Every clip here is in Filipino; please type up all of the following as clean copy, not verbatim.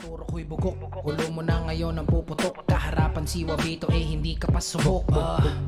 Turok ko'y bugok, ulo mo na ngayon ang puputok. Kaharapan si Wabito hindi ka pa subok.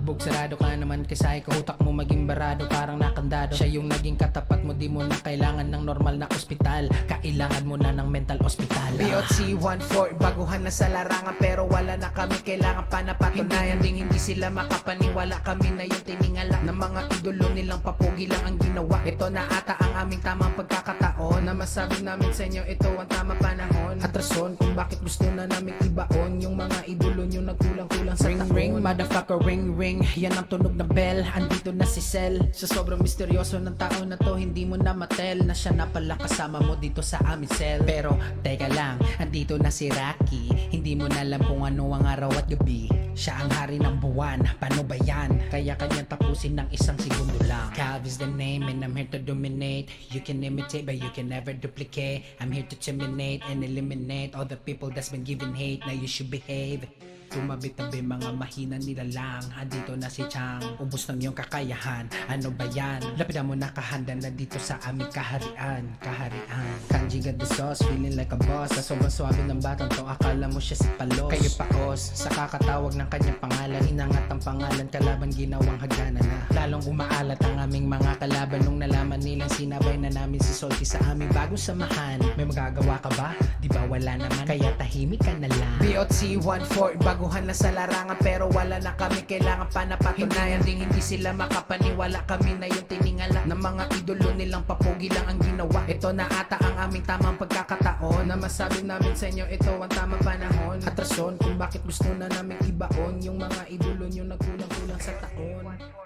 Bugbog sarado ka naman kasi kahutak mo maging barado parang nakandado. Siya yung naging katapat mo, di mo na kailangan ng normal na ospital. Kailangan mo na ng mental hospital. BOC 14, baguhan na sa larangan pero wala na kami, kailangan pa na patunayan. Hindi sila makapaniwala, kami na yung tiningala ng mga idolo nilang papugi lang ang ginawa. Ito na ata ang aming tamang pagkakataon na masabi namin sa inyo ito ang tamang panahon at rason kung bakit gusto na namin ibaon yung mga idolo nyo nagkulang-kulang sa taon. Ring, motherfucker, ring, ring. Yan ang tunog ng bell, andito na si Cell. Sa sobrang misteryoso ng tao na to, hindi mo na matel na siya na pala kasama mo dito sa aming cell. Pero teka lang, andito na si Rocky. Hindi mo na alam kung ano ang araw at gabi. Siya ang hari ng buwan, paano ba yan? Kaya kanyang tapusin ng isang segundo lang. Calv is the name and I'm here to dominate. You can imitate but you can never duplicate. I'm here to terminate and eliminate all the people that's been giving hate. Now you should behave. Tumabi-tabi mga mahina nila lang. Andito na si Chang, ubos ng iyong kakayahan. Ano ba yan? Lapitan mo na kahanda na dito sa aming kaharian. Kaharian. Kanji got the sauce, feeling like a boss. Sa sobrang swabe ng batang to, akala mo siya si Palos. Kayo paos, sa kakatawag ng kanyang pangalan. Inangat ang pangalan, kalaban ginawang hagdanan na. Lalong umaalat ang aming mga kalaban nung nalaman nilang sinabay na namin si Salty sa aming bagong samahan. May magagawa ka ba? Di ba wala naman? Kaya tahimik ka na lang. BOC 14, baguhan na sa larangan pero wala na kami, kailangan pa na patunayan. Hindi sila makapaniwala, kami na yung tiningala ng mga idolo nilang papugi lang ang ginawa. Ito na ata ang aming tamang pagkakataon na masabi namin sa inyo ito ang tamang panahon at rason kung bakit gusto na namin ibaon yung mga idolo nyo nagkulang-kulang sa taon.